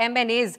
MNAs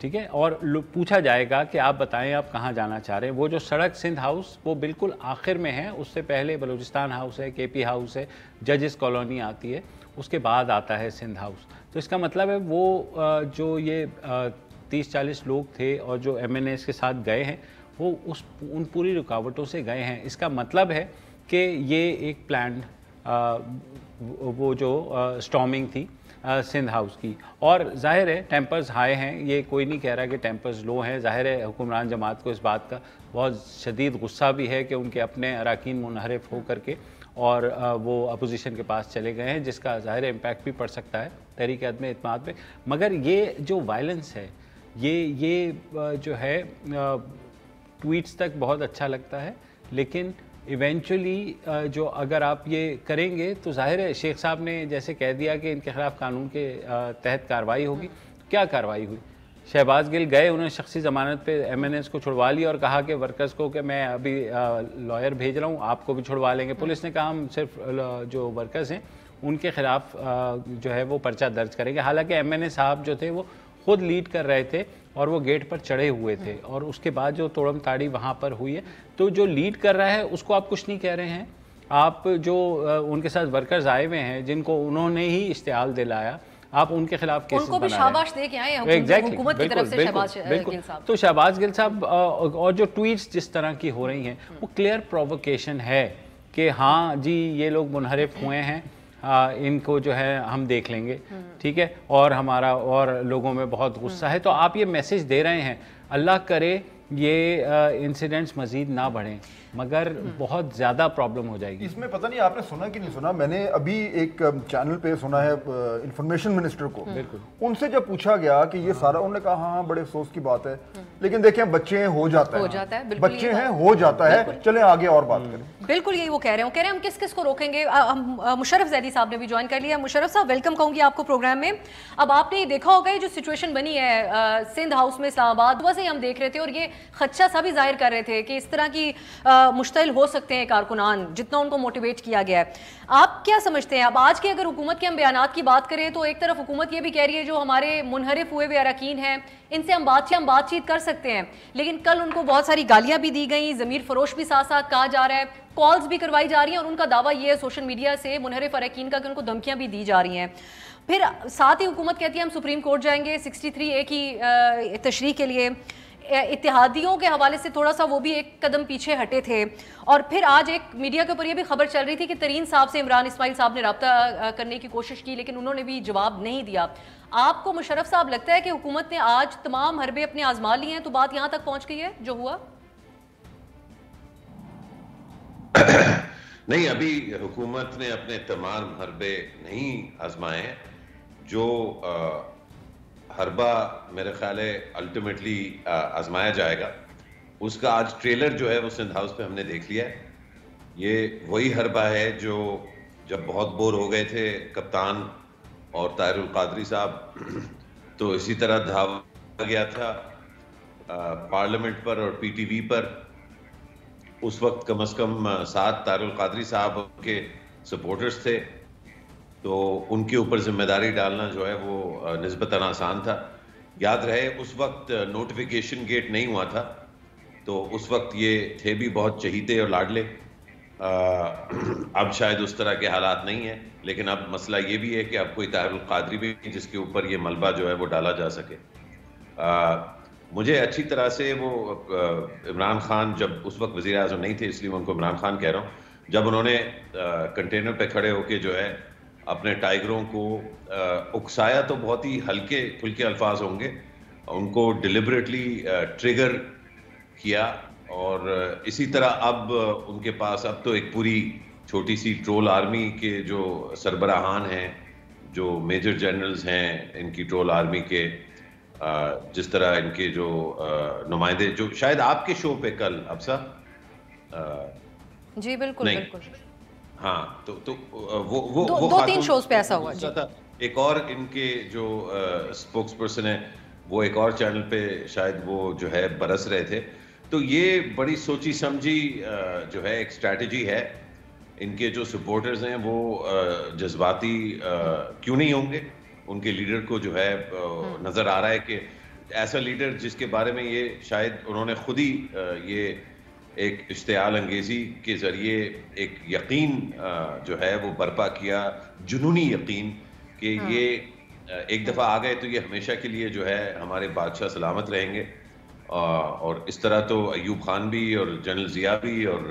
ٹھیک ہے, اور پوچھا جائے گا کہ آپ بتائیں آپ کہاں جانا چاہ رہے ہیں. وہ جو سڑک سندھ ہاؤس وہ بالکل آخر میں ہے, اس سے پہلے بلوچستان ہاؤس ہے, کے پی ہاؤس ہے, ججز کالونی آتی ہے, اس کے بعد آتا ہے سندھ ہاؤس. تو اس کا مطلب ہے وہ جو یہ 30-40 لوگ تھے اور جو ایم این ایز کے ساتھ گئے ہیں وہ ان پوری رکاوٹوں سے گئے ہیں. اس کا مطلب ہے کہ یہ ایک پلانڈ وہ جو اسٹارمنگ تھی سندھ ہاؤس کی. اور ظاہر ہے ٹیمپرز ہائی ہیں, یہ کوئی نہیں کہہ رہا کہ ٹیمپرز لو ہیں. ظاہر ہے حکمران جماعت کو اس بات کا بہت شدید غصہ بھی ہے کہ ان کے اپنے اراکین منحرف ہو کر کے اور وہ اپوزیشن کے پاس چلے گئے ہیں, جس کا ظاہر امپیکٹ بھی پڑ سکتا ہے تحریک عدم اعتماد پہ. مگر یہ جو وائلنس ہے یہ جو ہے ٹویٹس تک بہت اچھا لگتا ہے, لیکن ایونچولی جو اگر آپ یہ کریں گے تو ظاہر ہے شیخ صاحب نے جیسے کہہ دیا کہ ان کے خلاف قانون کے تحت کارروائی ہوگی. کیا کارروائی ہوئی؟ شہباز گل گئے, انہوں نے شخصی ضمانت پہ ایم این ایز کو چھڑوا لیا اور کہا کہ ورکرز کو کہ میں ابھی لائر بھیج رہا ہوں, آپ کو بھی چھڑوا لیں گے. پولیس نے کہا ہم صرف جو ورکرز ہیں ان کے خلاف جو ہے وہ پرچہ درج کریں گے. حالانکہ ایم این اے صاحب جو تھے وہ خود لیڈ کر رہے تھے اور وہ گیٹ پر چڑھے ہوئے تھے, اور اس کے بعد جو توڑم تاڑی وہاں پر ہوئی ہے, تو جو لیڈ کر رہا ہے اس کو آپ کچھ نہیں کہہ رہے ہیں. آپ جو ان کے ساتھ ورکرز آئے ہوئے ہیں جن کو انہوں نے ہی اشتعال دلایا, آپ ان کے خلاف کیسز بنا رہے ہیں. ان کو بھی شاباش دے کے آئے ہیں حکومت کی طرف سے شہباز گل صاحب. تو شہباز گل صاحب اور جو ٹویٹس جس طرح کی ہو رہی ہیں وہ کلیئر پرووکیشن ہے کہ ہاں جی یہ لوگ منحرف ہوئے ہیں, ان کو جو ہے ہم دیکھ لیں گے, ٹھیک ہے, اور ہمارا اور لوگوں میں بہت غصہ ہے. تو آپ یہ میسج دے رہے ہیں, اللہ کرے یہ انسیڈنٹس مزید نہ بڑھیں, مگر بہت زیادہ پرابلم ہو جائے گی. اس میں پتہ نہیں آپ نے سنا کہ نہیں سنا, میں نے ابھی ایک چینل پہ سنا ہے انفارمیشن منسٹر کو, ان سے جب پوچھا گیا کہ یہ سارا, انہوں نے کہا ہاں بڑے افسوس کی بات ہے, لیکن دیکھیں بچے ہیں ہو جاتا ہے, بچے ہیں ہو جاتا ہے, چلیں آگے اور بات کریں. بالکل یہی وہ کہہ رہے ہیں, کہہ رہے ہیں ہم کس کس کو روکیں گے. مشرف زیدی صاحب نے بھی جوائن کر لیا. مشرف صاحب ویلکم کہوں گی آپ کو پروگرام میں. اب آپ نے دیکھا ہوگا یہ جو سچویشن بنی ہے سندھ ہاؤس میں اسلام آباد, ویسے ہی ہم دیکھ رہے تھے اور یہ خدشہ سا بھی ظاہر کر رہے تھے کہ اس طرح کی مشتعل ہو سکتے ہیں کارکنان جتنا ان کو موٹیویٹ کیا گیا ہے. آپ کیا سمجھتے ہیں اب آج کے اگر حکومت کے ہم بیانات کی بات کریں تو ایک طرف حکومت یہ بھی کہہ رہی ہے جو ہمارے منحرف ہوئے ہوئے اراکین ہیں ان سے ہم بات چیت کر سکتے ہیں, لیکن کل ان کو بہت ساری گالیاں بھی دی گئیں, ضمیر فروش بھی ساتھ ساتھ کہا جا رہا ہے, کالز بھی کروائی جا رہی ہیں, اور ان کا دعویٰ یہ ہے سوشل میڈیا سے منحرف اراکین کا کہ ان کو دھمکیاں بھی دی جا رہی ہیں. پھر ساتھ ہی حکومت کہتی ہے ہم سپریم کورٹ جائیں گے 63A کی تشریح کے لیے. اتحادیوں کے حوالے سے تھوڑا سا وہ بھی ایک قدم پیچھے ہٹے تھے, اور پھر آج ایک میڈیا کے اوپر یہ بھی خبر چل رہی تھی کہ ترین صاحب سے عمران اسماعیل صاحب نے رابطہ کرنے کی کوشش کی لیکن انہوں نے بھی جواب نہیں دیا. آپ کو مشرف صاحب لگتا ہے کہ حکومت نے آج تمام حربے اپنے آزما لیے ہیں تو بات یہاں تک پہنچ گئی ہے جو ہوا؟ نہیں, ابھی حکومت نے اپنے تمام حربے نہیں آزمائے ہیں. جو حربہ میرے خیال ہے الٹیمیٹلی آزمایا جائے گا اس کا آج ٹریلر جو ہے وہ سندھ ہاؤس پہ ہم نے دیکھ لیا ہے. یہ وہی حربہ ہے جو جب بہت بور ہو گئے تھے کپتان اور طاہر القادری صاحب, تو اسی طرح دھاوا گیا تھا پارلیمنٹ پر اور پی ٹی وی پر. اس وقت کم از کم 7 طاہر القادری صاحب کے سپورٹرز تھے, تو ان کے اوپر ذمہ داری ڈالنا جو ہے وہ نسبتاً آسان تھا. یاد رہے اس وقت نوٹیفیکیشن گیٹ نہیں ہوا تھا, تو اس وقت یہ تھے بھی بہت چہیتے اور لاڈلے. اب شاید اس طرح کے حالات نہیں ہیں, لیکن اب مسئلہ یہ بھی ہے کہ اب کوئی طاہر القادری بھی جس کے اوپر یہ ملبہ جو ہے وہ ڈالا جا سکے. مجھے اچھی طرح سے وہ عمران خان جب اس وقت وزیر اعظم نہیں تھے اس لیے میں ان کو عمران خان کہہ رہا ہوں, جب انہوں نے کنٹینر پہ کھڑے ہو کے جو ہے اپنے ٹائیگروں کو اکسایا, تو بہت ہی ہلکے پھلکے الفاظ ہوں گے, ان کو ڈیلیبریٹلی ٹریگر کیا. اور اسی طرح اب ان کے پاس اب تو ایک پوری چھوٹی سی ٹرول آرمی کے جو سربراہان ہیں, جو میجر جنرلز ہیں ان کی ٹرول آرمی کے, جس طرح ان کے جو نمائندے جو شاید آپ کے شو پہ کل افسا جی بالکل بالکل ہاں, تو وہ 2-3 شوز پہ ایسا ہوا جی. ایک اور ان کے جو اسپوکس پرسن ہے وہ ایک اور چینل پہ شاید وہ جو ہے برس رہے تھے. تو یہ بڑی سوچی سمجھی جو ہے ایک اسٹریٹجی ہے. ان کے جو سپورٹرز ہیں وہ جذباتی کیوں نہیں ہوں گے, ان کے لیڈر کو جو ہے نظر آ رہا ہے کہ ایسا لیڈر جس کے بارے میں یہ شاید انہوں نے خود ہی یہ ایک اشتعال انگیزی کے ذریعے ایک یقین جو ہے وہ برپا کیا، جنونی یقین کہ یہ ایک دفعہ آ گئے تو یہ ہمیشہ کے لیے جو ہے ہمارے بادشاہ سلامت رہیں گے. اور اس طرح تو ایوب خان بھی اور جنرل ضیاء بھی اور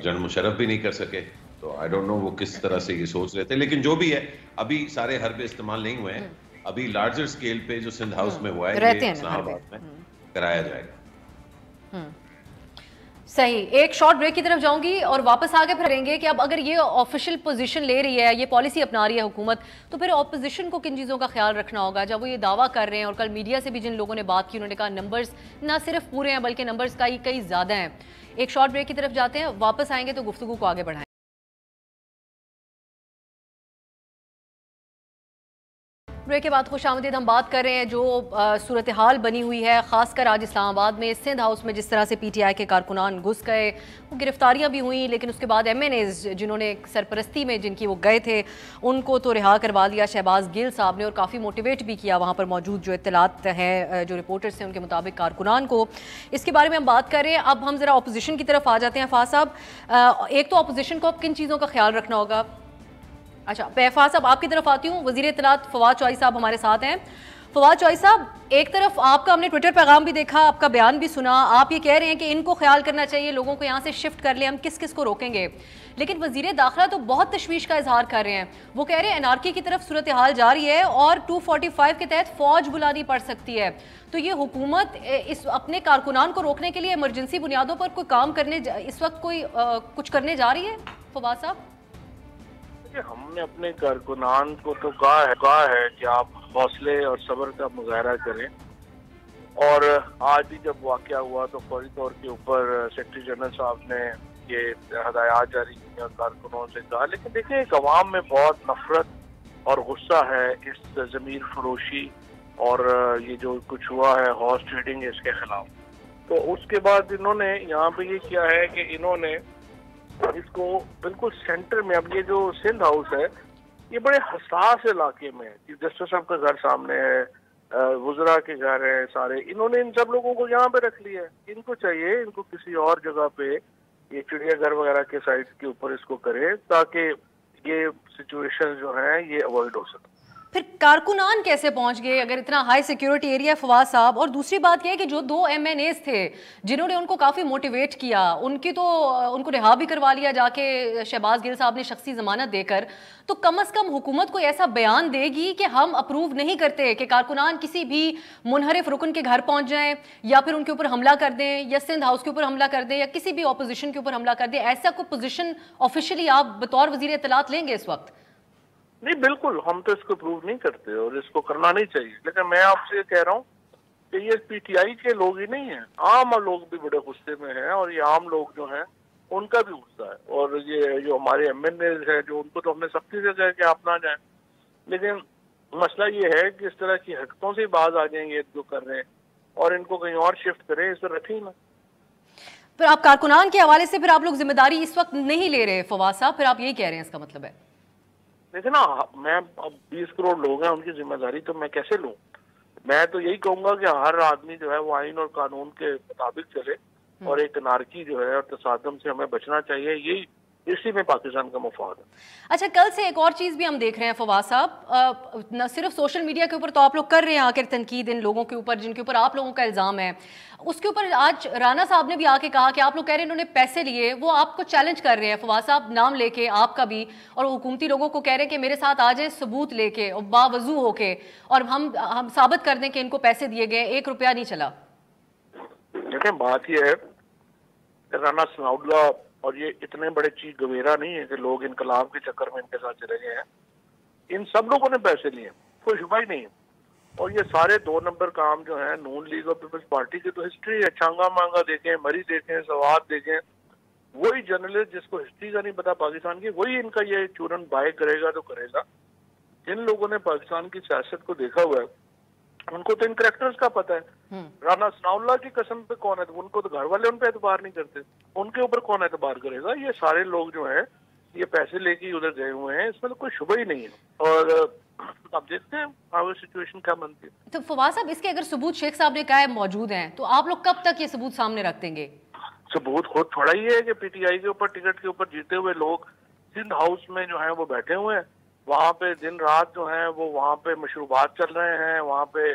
جنرل مشرف بھی نہیں کر سکے. تو آئی ڈونٹ نو وہ کس طرح سے یہ سوچ رہے تھے، لیکن جو بھی ہے ابھی سارے حربے استعمال نہیں ہوئے ہیں. ابھی لارجر سکیل پہ جو سندھ ہاؤس میں ہوا ہے یہ اسلام آباد میں کرایا جائے گا. صحیح. ایک شارٹ بریک کی طرف جاؤں گی اور واپس آگے پھر رہیں گے کہ اب اگر یہ آفیشیل پوزیشن لے رہی ہے، یہ پالیسی اپنا رہی ہے حکومت، تو پھر اپوزیشن کو کن چیزوں کا خیال رکھنا ہوگا جب وہ یہ دعویٰ کر رہے ہیں. اور کل میڈیا سے بھی جن لوگوں نے بات کی انہوں نے کہا نمبرز نہ صرف پورے ہیں بلکہ نمبرز کئی زیادہ ہیں. ایک شارٹ بریک کی طرف جاتے ہیں، واپس آئیں گے تو گفتگو کو آگے بڑھائیں. بریک کے بعد خوش آمدید. ہم بات کر رہے ہیں جو صورتحال بنی ہوئی ہے خاص کر آج اسلام آباد میں سندھ ہاؤس میں، جس طرح سے پی ٹی آئی کے کارکنان گھس گئے، وہ گرفتاریاں بھی ہوئیں، لیکن اس کے بعد ایم این ایز جنہوں نے سرپرستی میں جن کی وہ گئے تھے ان کو تو رہا کروا دیا شہباز گل صاحب نے، اور کافی موٹیویٹ بھی کیا وہاں پر موجود جو اطلاعات ہیں جو رپورٹرز ہیں ان کے مطابق کارکنان کو. اس کے بارے میں ہم بات کر رہے ہیں. اب ہم ذرا اپوزیشن کی طرف آ جاتے ہیں. فاض صاحب، ایک تو اپوزیشن کو اب کن چیزوں کا خیال رکھنا ہوگا؟ اچھا فواز صاحب آپ کی طرف آتی ہوں. وزیر اطلاعات فواد چوہائی صاحب ہمارے ساتھ ہیں. فواد چوہائی صاحب، ایک طرف آپ کا ہم نے ٹویٹر پیغام بھی دیکھا، آپ کا بیان بھی سنا، آپ یہ کہہ رہے ہیں کہ ان کو خیال کرنا چاہیے، لوگوں کو یہاں سے شفٹ کر لیں، ہم کس کس کو روکیں گے. لیکن وزیر داخلہ تو بہت تشویش کا اظہار کر رہے ہیں. وہ کہہ رہے ہیں انارکی کی طرف صورتحال جاری ہے اور 245 کے تحت فوج بلانی پڑ سکتی ہے. تو یہ حکومت اس اپنے کارکنان کو روکنے کے لیے ایمرجنسی بنیادوں پر کوئی کام کرنے اس وقت کوئی کچھ کرنے جا رہی ہے فواد صاحب؟ ہم نے اپنے کارکنان کو تو کہا ہے کہ آپ حوصلے اور صبر کا مظاہرہ کریں، اور آج بھی جب واقعہ ہوا تو فوری طور کے اوپر سیکرٹری جنرل صاحب نے یہ ہدایات جاری کی اور کارکنوں سے کہا. لیکن دیکھیں ایک عوام میں بہت نفرت اور غصہ ہے اس ضمیر فروشی اور یہ جو کچھ ہوا ہے ہارس ٹریڈنگ اس کے خلاف. تو اس کے بعد انہوں نے یہاں پہ یہ کیا ہے کہ انہوں نے اس کو بالکل سینٹر میں، اب یہ جو سندھ ہاؤس ہے یہ بڑے حساس علاقے میں ہے، چیف جسٹس صاحب کا گھر سامنے ہے، وزراء کے گھر ہیں سارے، انہوں نے ان سب لوگوں کو یہاں پہ رکھ لیا ہے. ان کو چاہیے ان کو کسی اور جگہ پہ یہ چڑیا گھر وغیرہ کے سائٹ کے اوپر اس کو کرے تاکہ یہ سچویشن جو ہیں یہ اوائڈ ہو سکے. پھر کارکنان کیسے پہنچ گئے اگر اتنا ہائی سیکیورٹی ایریا فواز صاحب؟ اور دوسری بات یہ ہے کہ جو 2 ایم این ایز تھے جنہوں نے ان کو کافی موٹیویٹ کیا، ان کو رہا بھی کروا لیا جا کے شہباز گل صاحب نے شخصی ضمانت دے کر. تو کم از کم حکومت کوئی ایسا بیان دے گی کہ ہم اپروو نہیں کرتے کہ کارکنان کسی بھی منحرف رکن کے گھر پہنچ جائیں یا پھر ان کے اوپر حملہ کر دیں یا سندھ ہاؤس کے اوپر حملہ کر دیں یا کسی بھی اپوزیشن کے اوپر حملہ کر دیں. ایسا کوئی پوزیشن آفیشیلی آپ بطور وزیر اطلاعات لیں گے اس وقت؟ نہیں بالکل، ہم تو اس کو پروو نہیں کرتے اور اس کو کرنا نہیں چاہیے. لیکن میں آپ سے کہہ رہا ہوں کہ یہ پی ٹی آئی کے لوگ ہی نہیں ہیں، عام لوگ بھی بڑے غصے میں ہیں، اور یہ عام لوگ جو ہیں ان کا بھی غصہ ہے. اور یہ جو ہمارے ایم این ایز ہیں جو ان کو تو ہم نے سختی سے کہا کہ آپ نہ جائیں، لیکن مسئلہ یہ ہے کہ اس طرح کی حرکتوں سے باز آ جائیں گے جو کر رہے ہیں اور ان کو کہیں اور شفٹ کریں، اس پر رکھیں نا. پھر آپ کارکنان کے حوالے سے پھر آپ لوگ ذمہ داری اس وقت نہیں لے رہے فواز صاحب، پھر آپ یہی کہہ رہے ہیں اس کا مطلب ہے؟ دیکھیں نا، میں اب 20 کروڑ لوگ ہیں، ان کی ذمہ داری تو میں کیسے لوں؟ میں تو یہی کہوں گا کہ ہر آدمی جو ہے وہ آئین اور قانون کے مطابق چلے، اور ایک انارکی جو ہے اور تصادم سے ہمیں بچنا چاہیے. یہی اسی میں پاکستان کا مفاد ہے. اچھا، کل سے ایک اور چیز بھی ہم دیکھ رہے ہیں فواز صاحب، نہ صرف سوشل میڈیا کے اوپر تو آپ لوگ کر رہے ہیں آخر تنقید ان لوگوں کے اوپر جن کے اوپر آپ لوگوں کا الزام ہے، اس کے اوپر آج رانا صاحب نے بھی آ کے کہا کہ آپ لوگ کہہ رہے ہیں انہوں نے پیسے لیے، وہ آپ کو چیلنج کر رہے ہیں فواز صاحب نام لے کے آپ کا بھی، اور حکومتی لوگوں کو کہہ رہے ہیں کہ میرے ساتھ آ جائیں ثبوت لے کے اور باوضو ہو کے، اور ہم ثابت کر دیں کہ ان کو پیسے دیے گئے، 1 روپیہ نہیں چلا. دیکھیں بات یہ ہے رانا ثناء اللہ اور یہ اتنے بڑے چیز گویرا نہیں ہے کہ لوگ انقلاب کے چکر میں ان کے ساتھ چلے گئے ہیں. ان سب لوگوں نے پیسے لیے، کوئی شبہ ہی نہیں ہے. اور یہ سارے 2 نمبر کام جو ہیں نون لیگ اور پیپلز پارٹی کی تو ہسٹری ہے. چانگا مانگا دیکھیں، مری دیکھیں، سوات دیکھیں، وہی جرنلسٹ جس کو ہسٹری کا نہیں پتا پاکستان کی، وہی ان کا یہ چورن بائے کرے گا تو کرے گا. جن لوگوں نے پاکستان کی سیاست کو دیکھا ہوا ہے ان کو تو ان کریکٹرز کا پتہ ہے. رانا ثناء اللہ کی قسم پہ کون ہے؟ ان کو تو گھر والے ان پہ اعتبار نہیں کرتے، ان کے اوپر کون اعتبار کرے گا؟ یہ سارے لوگ جو ہیں یہ پیسے لے کے ادھر گئے ہوئے ہیں، اس میں تو کوئی شبہ ہی نہیں ہے، اور اب دیکھتے ہیں آگے سچویشن کیا بنتی ہے۔ تو فواد صاحب، اس کے اگر ثبوت شیخ صاحب نے کہا ہے موجود ہیں، تو آپ لوگ کب تک یہ ثبوت سامنے رکھ دیں گے؟ ثبوت خود تھوڑا ہی ہے کہ پی ٹی آئی کے اوپر ٹکٹ کے اوپر جیتے ہوئے لوگ سندھ ہاؤس میں جو ہیں وہ بیٹھے ہوئے ہیں، وہاں پہ دن رات جو ہیں وہ وہاں پہ مشروبات چل رہے ہیں، وہاں پہ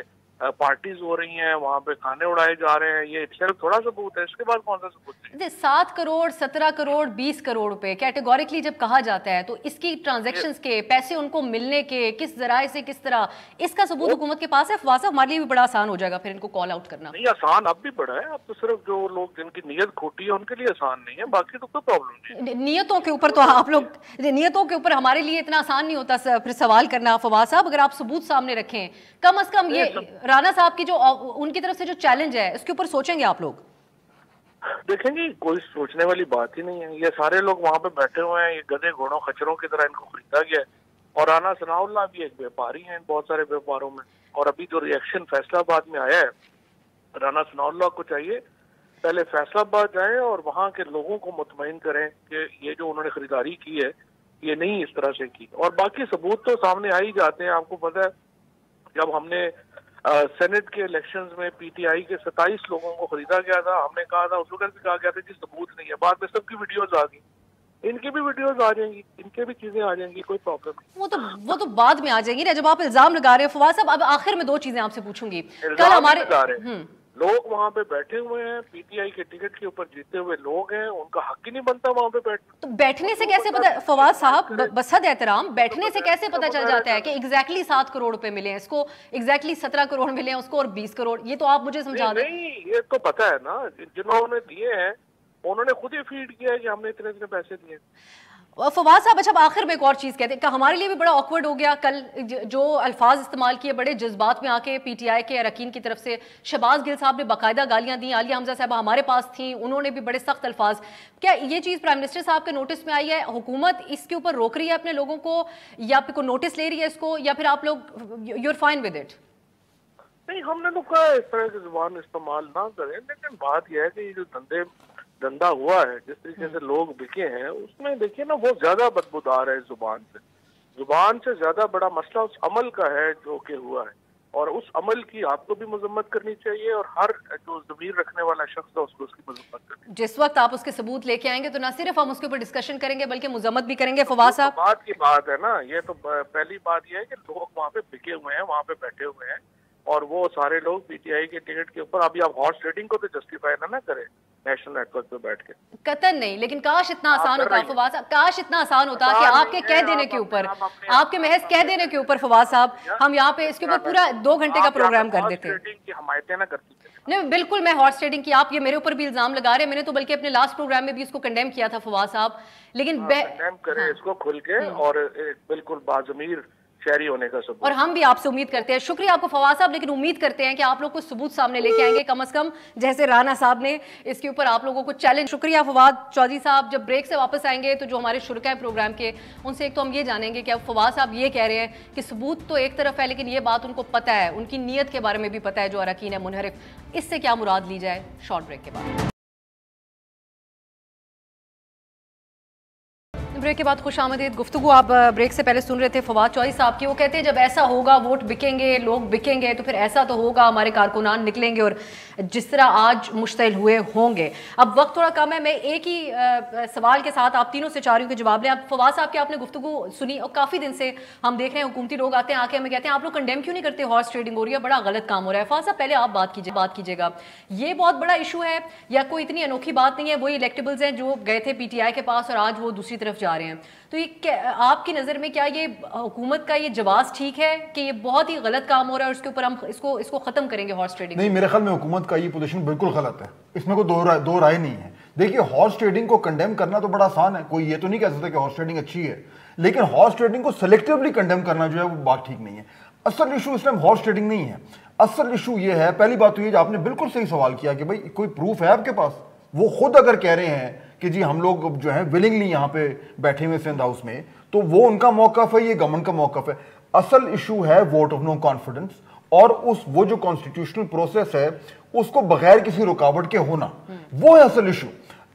پارٹیز ہو رہی ہیں، وہاں پہ کھانے اڑائے جا رہے ہیں، یہ صرف تھوڑا ثبوت ہے، اس کے بعد کون سا ثبوت ہے؟ 7 کروڑ 17 کروڑ 20 کروڑ روپے کیٹیگوریکلی جب کہا جاتا ہے تو اس کی ٹرانزیکشنز کے پیسے ان کو ملنے کے کس ذرائع سے کس طرح، اس کا ثبوت حکومت کے پاس ہے؟ فواد صاحب، ہمارے لیے بھی بڑا آسان ہو جائے گا پھر ان کو کال آؤٹ کرنا۔ نہیں آسان اب بھی بڑا ہے، اب تو صرف جو لوگ جن کی نیت کھوٹی ہے ان کے لیے آسان نہیں ہے، باقی تو کوئی پرابلم نہیں۔ نیتوں کے اوپر تو آپ لوگ، نیتوں کے اوپر ہمارے لیے اتنا آسان نہیں ہوتا پھر سوال کرنا فواد صاحب، اگر آپ ثبوت سامنے رکھیں، کم از کم یہ رانا صاحب کی جو ان کی طرف سے جو چیلنج ہے اس کے اوپر سوچیں گے آپ لوگ؟ دیکھیں گے، کوئی سوچنے والی بات ہی نہیں ہے، یہ سارے لوگ وہاں پہ بیٹھے ہوئے ہیں، یہ گدھے گھوڑوں خچروں کی طرح ان کو خریدا گیا ہے، اور رانا ثناء اللہ بھی ایک بیپاری ہیں بہت سارے بیپاروں میں، اور ابھی جو ری ایکشن فیصلہ آباد میں آیا ہے، رانا ثناء اللہ کو چاہیے پہلے فیصلہ آباد جائیں اور وہاں کے لوگوں کو مطمئن کریں کہ یہ جو انہوں نے خریداری کی ہے یہ نہیں اس طرح سے کی، اور باقی ثبوت تو سامنے آ ہی جاتے ہیں۔ آپ کو پتہ ہے جب ہم نے سینٹ کے الیکشنز میں پی ٹی آئی کے 27 لوگوں کو خریدا گیا تھا، ہم نے کہا تھا، اس وقت بھی کہا گیا تھا کہ ثبوت نہیں ہے، بعد میں سب کی ویڈیوز آ گئی، ان کی بھی ویڈیوز آ جائیں گی، ان کے بھی چیزیں آ جائیں گی، کوئی پرابلم نہیں۔ وہ تو بعد میں آ جائیں گی نا، جب آپ الزام لگا رہے ہیں فواد صاحب۔ اب آخر میں 2 چیزیں آپ سے پوچھوں گی، کل ہمارے لوگ وہاں پہ بیٹھے ہوئے ہیں، پی ٹی آئی کے ٹکٹ کے اوپر جیتے ہوئے لوگ ہیں، ان کا حق ہی نہیں بنتا وہاں پہ بیٹھنا۔ تو بیٹھنے سے کیسے پتہ، فواد صاحب بصد احترام، بیٹھنے سے کیسے پتہ چل جاتا ہے کہ ایگزیکٹلی 7 کروڑ روپے ملے ہیں اس کو، ایگزیکٹلی 17 کروڑ ملے ہیں اس کو، اور 20 کروڑ؟ یہ تو آپ مجھے سمجھا دیں۔ نہیں، یہ تو پتہ ہے نا، جنہوں نے دیے ہیں انہوں نے خود ہی فیڈ کیا ہے کہ ہم نے اتنے پیسے دیے۔ فواد صاحب، اچھا آخر میں ایک اور چیز کہتے ہیں کہ ہمارے لیے بھی بڑا آکورڈ ہو گیا کل جو الفاظ استعمال کیے بڑے جذبات میں آ کے پی ٹی آئی کے اراکین کی طرف سے۔ شہباز گل صاحب نے باقاعدہ گالیاں دیں، عالیہ حمزہ صاحبہ ہمارے پاس تھیں، انہوں نے بھی بڑے سخت الفاظ۔ کیا یہ چیز پرائم منسٹر صاحب کے نوٹس میں آئی ہے؟ حکومت اس کے اوپر روک رہی ہے اپنے لوگوں کو، یا پھر کوئی نوٹس لے رہی ہے اس کو، یا پھر آپ لوگ you are fine with it? نہیں، ہم نے تو کہا اس طرح کی زبان استعمال نہ کریں، لیکن بات یہ ہے کہ یہ جو دھندا ہوا ہے، جس طریقے سے لوگ بکے ہیں، اس میں دیکھیے نا وہ زیادہ بدبودار ہے اس زبان سے زیادہ بڑا مسئلہ اس عمل کا ہے جو کہ ہوا ہے، اور اس عمل کی آپ کو بھی مذمت کرنی چاہیے، اور ہر جو ضمیر رکھنے والا شخص ہے اس کو اس کی مذمت کرنی چاہیے۔ جس وقت آپ اس کے ثبوت لے کے آئیں گے تو نہ صرف ہم اس کے اوپر ڈسکشن کریں گے بلکہ مذمت بھی کریں گے فواد صاحب۔ بات کی بات ہے نا، یہ تو پہلی بات یہ ہے کہ لوگ وہاں پہ بکے ہوئے ہیں، وہاں پہ بیٹھے ہوئے ہیں، اور وہ سارے لوگ پی ٹی آئی کے ٹکٹ کے اوپر، ابھی آپ ہارس ٹریڈنگ کو تو جسٹیفائی نہ کریں نیشنل نیٹ ورک پہ بیٹھ کے۔ قطن نہیں، لیکن کاش اتنا آسان ہوتا فواد صاحب، کاش اتنا آسان ہوتا کہ آپ کے کہہ دینے کے اوپر، آپ کے محض کہہ دینے کے اوپر فواد صاحب ہم یہاں پہ اس کے اوپر پورا 2 گھنٹے کا پروگرام کر دیتے۔ کی حمایتیں نہ کرتی۔ نہیں بالکل، میں ہارس ٹریڈنگ کی، آپ یہ میرے اوپر بھی الزام لگا رہے ہیں، میں نے تو بلکہ اپنے لاسٹ پروگرام میں بھی اس کو کنڈیم کیا تھا فواد صاحب، لیکن کنڈیم کریں اس کو کھل کے، اور بالکل باضمیر شہری ہونے کا ثبوت۔ اور ہم بھی آپ سے امید کرتے ہیں، شکریہ آپ کو فواد صاحب، لیکن امید کرتے ہیں کہ آپ لوگ کو ثبوت سامنے لے کے آئیں گے کم از کم، جیسے رانا صاحب نے اس کے اوپر آپ لوگوں کو چیلنج۔ شکریہ فواد چودھری صاحب۔ جب بریک سے واپس آئیں گے تو جو ہمارے شرکاء پروگرام کے، ان سے ایک تو ہم یہ جانیں گے کہ اب فواد صاحب یہ کہہ رہے ہیں کہ ثبوت تو ایک طرف ہے لیکن یہ بات ان کو پتہ ہے، ان کی نیت کے بارے میں بھی پتہ ہے جو اراکین ہے منحرف، اس سے کیا مراد لی جائے؟ شارٹ بریک کے بعد۔ بریک کے بعد خوش آمدید۔ گفتگو آپ بریک سے پہلے سن رہے تھے فواد چودھری صاحب کی، وہ کہتے ہیں جب ایسا ہوگا، ووٹ بکیں گے، لوگ بکیں گے، تو پھر ایسا تو ہوگا ہمارے کارکنان نکلیں گے اور جس طرح آج مشتعل ہوئے ہوں گے۔ اب وقت تھوڑا کم ہے، میں ایک ہی سوال کے ساتھ آپ تینوں سے چاریوں کے جواب لیں۔ اب فواد صاحب کی آپ نے گفتگو سنی، اور کافی دن سے ہم دیکھ رہے ہیں حکومتی لوگ آتے ہیں، آ کے ہمیں کہتے ہیں آپ لوگ کنڈیم کیوں نہیں کرتے، ہارس ٹریڈنگ ہو رہی ہے، بڑا غلط کام ہو رہا ہے۔ فواد صاحب پہلے آپ بات کیجیے گا، یہ بہت بڑا ایشو ہے یا کوئی اتنی انوکھی بات نہیں ہے؟ وہی الیکٹیبلز ہیں جو گئے تھے پی ٹی آئی کے پاس اور آج وہ دوسری طرف جا رہے ہیں، تو یہ آپ کی نظر میں کیا یہ حکومت کا یہ جواز ٹھیک ہے کہ یہ بہت ہی غلط کام ہو رہا ہے اور اس کے اوپر ہم اس کو ختم کریں گے ہارس ٹریڈنگ؟ نہیں، میرے خیال میں حکومت کا یہ پوزیشن بالکل غلط ہے، اس میں کوئی دو رائے نہیں ہے۔ دیکھیے، ہارس ٹریڈنگ کو کنڈیم کرنا تو بڑا آسان ہے، کوئی یہ تو نہیں کہہ سکتا کہ ہارس ٹریڈنگ اچھی ہے، لیکن ہارس ٹریڈنگ کو سلیکٹیولی کنڈیم کرنا جو ہے وہ بات ٹھیک نہیں ہے۔ اصل ایشو اس ٹائم ہارس ٹریڈنگ نہیں ہے، اصل ایشو یہ ہے، پہلی بات تو یہ آپ نے بالکل صحیح سوال کیا کہ بھائی کوئی پروف ہے آپ کے پاس؟ وہ خود اگر کہہ رہے ہیں کہ جی ہم لوگ جو ہے ولنگلی یہاں پہ بیٹھے ہوئے سندھ ہاؤس میں، تو وہ ان کا موقف ہے، یہ گورنمنٹ کا موقف ہے۔ اصل ایشو ہے ووٹ آف نو کانفیڈنس، اور وہ جو کانسٹیٹیوشنل پروسیس ہے اس کو بغیر کسی رکاوٹ کے ہونا، وہ ہے اصل ایشو۔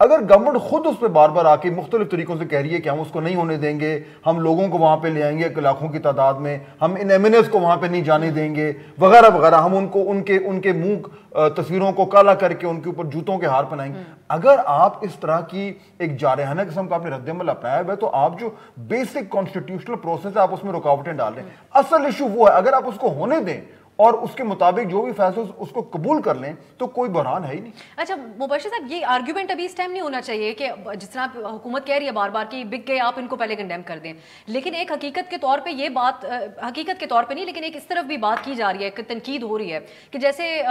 اگر گورنمنٹ خود اس پہ بار بار آ کے مختلف طریقوں سے کہہ رہی ہے کہ ہم اس کو نہیں ہونے دیں گے, ہم لوگوں کو وہاں پہ لے آئیں گے لاکھوں کی تعداد میں, ہم ان ایم این ایز کو وہاں پہ نہیں جانے دیں گے وغیرہ وغیرہ, ہم ان کو ان کے منہ تصویروں کو کالا کر کے ان کے اوپر جوتوں کے ہار پہنائیں گے, اگر آپ اس طرح کی ایک جارحانہ قسم کا آپ نے رد عمل اپنایا ہوا ہے تو آپ جو بیسک کانسٹیٹیوشنل پروسیس ہے آپ اس میں رکاوٹیں ڈال رہے ہیں. اصل ایشو وہ ہے, اگر آپ اس کو ہونے دیں اور اس کے مطابق جو بھی فیصلہ اس کو قبول کر لیں تو کوئی بحران ہے ہی نہیں. اچھا مبشر صاحب, یہ آرگیومنٹ ابھی اس ٹائم نہیں ہونا چاہیے کہ جس طرح حکومت کہہ رہی ہے بار بار کہ بک گئے آپ ان کو پہلے کنڈیم کر دیں, لیکن ایک حقیقت کے طور پہ یہ بات, حقیقت کے طور پہ نہیں لیکن ایک اس طرف بھی بات کی جا رہی ہے, ایک تنقید ہو رہی ہے کہ جیسے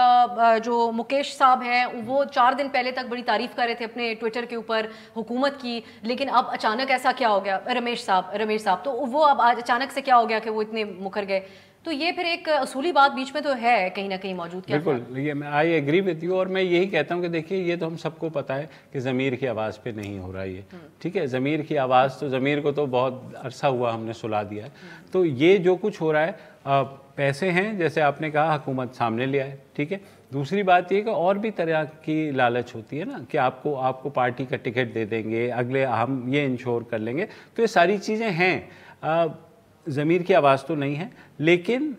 جو مکیش صاحب ہیں وہ 4 دن پہلے تک بڑی تعریف کر رہے تھے اپنے ٹویٹر کے اوپر حکومت کی, لیکن اب اچانک ایسا کیا ہو گیا, رمیش صاحب تو وہ اب اچانک سے کیا ہو گیا کہ وہ اتنے مکر گئے. تو یہ پھر ایک اصولی بات بیچ میں تو ہے کہیں نہ کہیں موجود. بالکل, یہ میں آئی ایگری وتھ یو, اور میں یہی کہتا ہوں کہ دیکھیے یہ تو ہم سب کو پتہ ہے کہ ضمیر کی آواز پہ نہیں ہو رہا یہ, ٹھیک ہے, ضمیر کی آواز تو ضمیر کو تو بہت عرصہ ہوا ہم نے سلا دیا ہے. تو یہ جو کچھ ہو رہا ہے پیسے ہیں جیسے آپ نے کہا حکومت سامنے لے آئے, ٹھیک ہے. دوسری بات یہ کہ اور بھی طرح کی لالچ ہوتی ہے نا کہ آپ کو پارٹی کا ٹکٹ دے دیں گے, اگلے ہم یہ انشور کر لیں گے, تو یہ ساری چیزیں ہیں. ضمیر کی آواز تو نہیں ہے, لیکن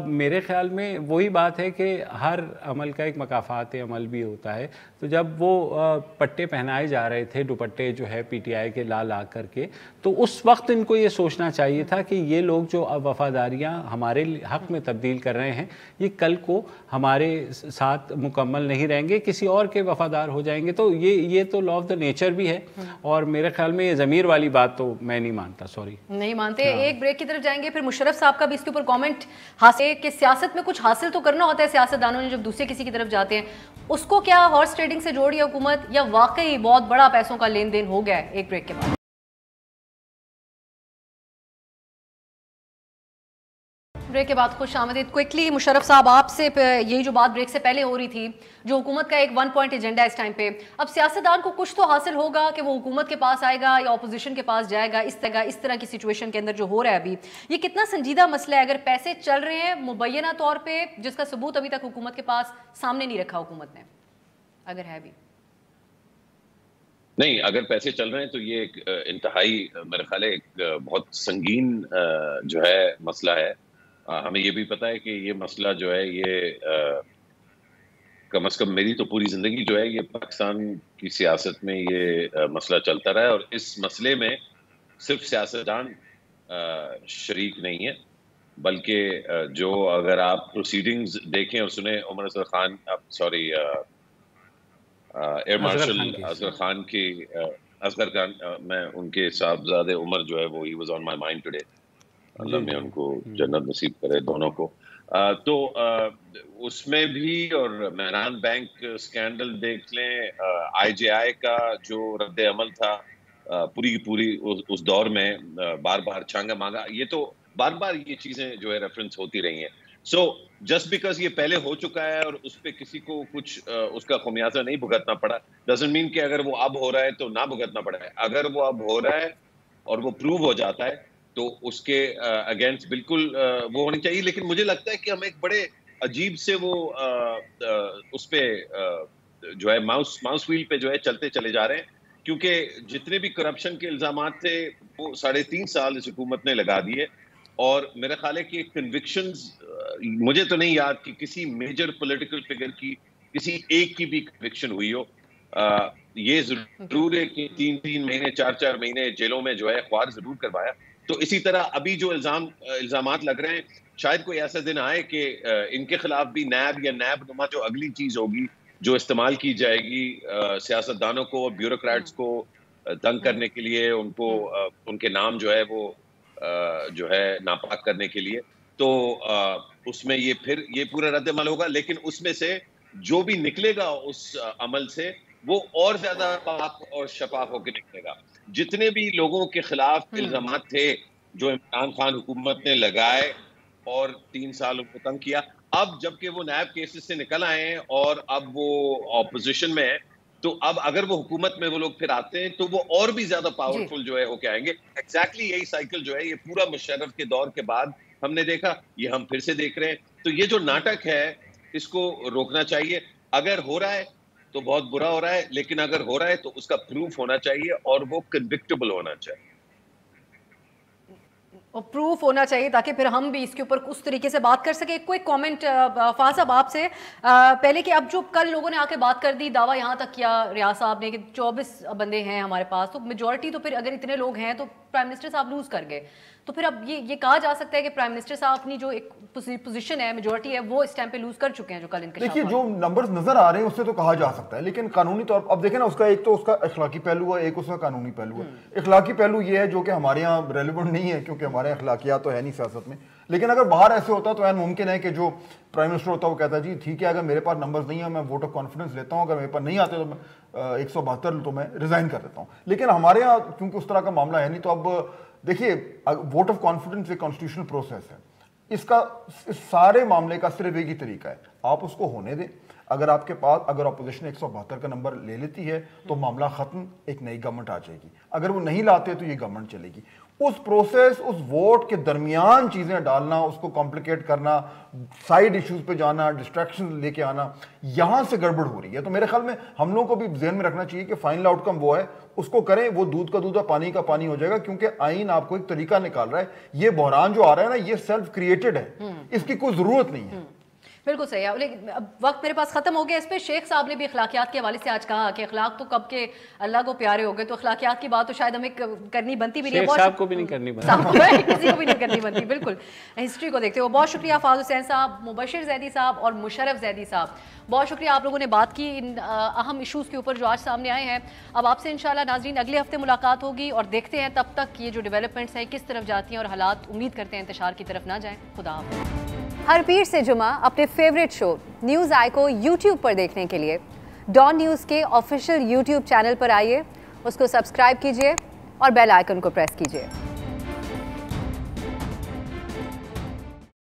میرے خیال میں وہی بات ہے کہ ہر عمل کا ایک مکافات عمل بھی ہوتا ہے. تو جب وہ پٹے پہنائے جا رہے تھے, دوپٹے جو ہے پی ٹی آئی کے لا کر کے, تو اس وقت ان کو یہ سوچنا چاہیے تھا کہ یہ لوگ جو اب وفاداریاں ہمارے حق میں تبدیل کر رہے ہیں یہ کل کو ہمارے ساتھ مکمل نہیں رہیں گے, کسی اور کے وفادار ہو جائیں گے. تو یہ تو لا آف دا نیچر بھی ہے, اور میرے خیال میں یہ ضمیر والی بات تو میں نہیں مانتا, سوری نہیں مانتے. ایک بریک کی طرف جائیں گے, پھر مشرف صاحب کا بھی اس کے اوپر کامنٹ حاصل کہ سیاست میں کچھ حاصل تو کرنا ہوتا ہے سیاستدانوں نے جب دوسرے کسی کی طرف جاتے ہیں, اس کو کیا ہارس ٹریڈنگ سے جوڑی ہے حکومت, یا واقعی بہت بڑا پیسوں کا لین دین ہو گیا ہے. ایک بریک کے بعد بریک کے بعد خوش آمدید. کوئکلی مشرف صاحب, آپ سے یہی جو بات بریک سے پہلے ہو رہی تھی, جو حکومت کا ایک 1 پوائنٹ ایجنڈا ہے اس ٹائم پہ, اب سیاستدان کو کچھ تو حاصل ہوگا کہ وہ حکومت کے پاس آئے گا یا اپوزیشن کے پاس جائے گا. اس طرح کی سچویشن کے اندر جو ہو رہا ہے ابھی, یہ کتنا سنجیدہ مسئلہ ہے؟ اگر پیسے چل رہے ہیں مبینہ طور پہ, جس کا ثبوت ابھی تک حکومت کے پاس سامنے نہیں رکھا حکومت نے, اگر ہے بھی نہیں, اگر پیسے چل رہے ہیں تو یہ ایک انتہائی میرے خیال ہے ایک بہت سنگین جو ہے مسئلہ ہے. ہمیں یہ بھی پتہ ہے کہ یہ مسئلہ جو ہے یہ کم از کم میری تو پوری زندگی جو ہے یہ پاکستان کی سیاست میں یہ مسئلہ چلتا رہا ہے, اور اس مسئلے میں صرف سیاستدان شریک نہیں ہے, بلکہ جو اگر آپ پروسیڈنگز دیکھیں اور سنیں, عمر اصغر خان ایئر مارشل اصغر خان میں ان کے صاحبزادے عمر جو ہے وہ ہی was on my mind today, Allah میں ان کو جنت نصیب کرے دونوں کو. تو اس میں بھی, اور مہران بینک سکینڈل دیکھ لیں, آئی جے آئی کا جو رد عمل تھا پوری اس دور میں, بار بار چھانگا مانگا, یہ تو بار بار یہ چیزیں جو ہے ریفرنس ہوتی رہی ہیں. سو جسٹ بیکاز یہ پہلے ہو چکا ہے اور اس پہ کسی کو کچھ اس کا خمیازہ نہیں بھگتنا پڑا, ڈزنٹ مین کہ اگر وہ اب ہو رہا ہے تو نہ بھگتنا پڑا ہے. اگر وہ اب ہو رہا ہے اور وہ پروو ہو جاتا ہے تو اس کے اگینسٹ بالکل وہ ہونی چاہیے. لیکن مجھے لگتا ہے کہ ہم ایک بڑے عجیب سے وہ اس پہ جو ہے ماؤس ویل پہ جو ہے چلتے چلے جا رہے ہیں, کیونکہ جتنے بھی کرپشن کے الزامات تھے وہ 3.5 سال اس حکومت نے لگا دیے, اور میرا خیال ہے کہ کنوکشنز مجھے تو نہیں یاد کہ کسی میجر پولیٹیکل فگر کی کسی ایک کی بھی کنوکشن ہوئی ہو. یہ ضرور ہے کہ 3 مہینے 4 مہینے جیلوں میں جو ہے خوار ضرور کروایا. تو اسی طرح ابھی جو الزامات لگ رہے ہیں, شاید کوئی ایسا دن آئے کہ ان کے خلاف بھی نیب یا نیب نما جو اگلی چیز ہوگی جو استعمال کی جائے گی سیاستدانوں کو اور بیوروکریٹس کو تنگ کرنے کے لیے, ان کو ان کے نام جو ہے وہ جو ہے ناپاک کرنے کے لیے, تو اس میں یہ پورا رد عمل ہوگا. لیکن اس میں سے جو بھی نکلے گا اس عمل سے وہ اور زیادہ پاک اور شفاف ہو کے نکلے گا. جتنے بھی لوگوں کے خلاف الزامات تھے جو عمران خان حکومت نے لگائے اور 3 سال ان کو تنگ کیا, اب جبکہ وہ نیب کیسز سے نکل آئے ہیں اور اب وہ اپوزیشن میں ہیں, تو اب اگر وہ حکومت میں وہ لوگ پھر آتے ہیں تو وہ اور بھی زیادہ پاورفل جو ہے ہو کے آئیں گے. ایگزیکٹلی یہی سائیکل جو ہے یہ پورا مشرف کے دور کے بعد ہم نے دیکھا, یہ ہم پھر سے دیکھ رہے ہیں. تو یہ جو ناٹک ہے اس کو روکنا چاہیے. اگر ہو رہا ہے تو بہت برا ہو رہا ہے, لیکن اگر ہو رہا ہے تو اس کا پروف ہونا چاہیے اور وہ کنوکٹیبل ہونا چاہیے, پروف ہونا چاہیے تاکہ پھر ہم بھی اس کے اوپر اس طریقے سے بات کر سکیں. کوئی کامنٹ فاض صاحب آپ سے پہلے کہ اب جو کل لوگوں نے آ کے بات کر دی, دعویٰ یہاں تک کیا ریاض صاحب نے کہ 24 بندے ہیں ہمارے پاس, تو میجورٹی تو پھر اگر اتنے لوگ ہیں تو پرائم منسٹر صاحب لوز کر گئے, تو پھر اب یہ کہا جا سکتا ہے کہ پرائم منسٹر صاحب اپنی جو ایک پوزیشن ہے, میجورٹی ہے, وہ اس ٹائم پہ لوز کر چکے ہیں جو کل انکشاف. دیکھیے جو نمبرز نظر آ رہے ہیں اس سے تو کہا جا سکتا ہے, لیکن قانونی طور پر اب دیکھیں نا, اس کا ایک تو اس کا اخلاقی پہلو ہے, ایک اس کا قانونی پہلو ہے. اخلاقی پہلو یہ ہے جو کہ ہمارے یہاں ریلیونٹ نہیں ہے کیونکہ ہمارے اخلاقیات تو ہے نہیں سیاست میں, لیکن اگر باہر ایسے ہوتا تو ممکن ہے کہ جو پرائم منسٹر ہوتا ہے وہ کہتا ہے جی ٹھیک ہے اگر میرے پاس نمبرز نہیں ہیں میں ووٹ آف کانفیڈنس لیتا ہوں, اگر میرے پاس نہیں آتے تو میں 172 تو میں ریزائن کر دیتا ہوں. لیکن ہمارے یہاں کیونکہ اس طرح کا معاملہ ہے نہیں, تو اب دیکھیے ووٹ آف کانفیڈنس ایک کانسٹیٹیوشنل پروسیس ہے, اس کا سارے معاملے کا صرف ایک ہی طریقہ ہے, آپ اس کو ہونے دیں. اگر آپ کے پاس اگر اپوزیشن 172 کا نمبر لے لیتی ہے تو معاملہ ختم, ایک نئی گورنمنٹ آ جائے گی. اگر وہ نہیں لاتے تو یہ گورنمنٹ چلے گی. اس پروسیس, اس ووٹ کے درمیان چیزیں ڈالنا, اس کو کمپلیکیٹ کرنا, سائیڈ ایشوز پہ جانا, ڈسٹریکشن لے کے آنا, یہاں سے گڑبڑ ہو رہی ہے. تو میرے خیال میں ہم لوگوں کو بھی ذہن میں رکھنا چاہیے کہ فائنل آؤٹ کم وہ ہے, اس کو کریں, وہ دودھ کا دودھ اور پانی کا پانی ہو جائے گا, کیونکہ آئین آپ کو ایک طریقہ نکال رہا ہے. یہ بحران جو آ رہا ہے نا یہ سیلف کریٹڈ ہے, اس کی کوئی ضرورت نہیں ہے. بالکل صحیح ہے, لیکن اب وقت میرے پاس ختم ہو گیا. اس پہ شیخ صاحب نے بھی اخلاقیات کے حوالے سے آج کہا کہ اخلاق تو کب کے اللہ کو پیارے ہو گئے, تو اخلاقیات کی بات تو شاید ہمیں کرنی بنتی بھی نہیں ہے. شیخ صاحب کو بھی نہیں کرنی بنتی, کسی کو بھی نہیں کرنی بنتی. بالکل ہسٹری کو دیکھتے ہو. بہت شکریہ فاض حسین صاحب, مبشر زیدی صاحب اور مشرف زیدی صاحب, بہت شکریہ آپ لوگوں نے بات کی ان اہم ایشوز کے اوپر جو آج سامنے آئے ہیں. اب آپ سے انشاءاللہ ناظرین اگلے ہفتے ملاقات ہوگی اور دیکھتے ہیں تب تک یہ جو ڈیولپمنٹس ہیں کس طرف جاتی ہیں, اور حالات امید کرتے ہیں انتشار کی طرف نہ جائیں. خدا حافظ. ہر پیر سے جمعہ اپنے فیوریٹ شو نیوز آئی کو یوٹیوب پر دیکھنے کے لیے ڈان نیوز کے آفیشیل یوٹیوب چینل پر آئیے, اس کو سبسکرائب کیجئے اور بیل آئیکن کو پریس کیجئے.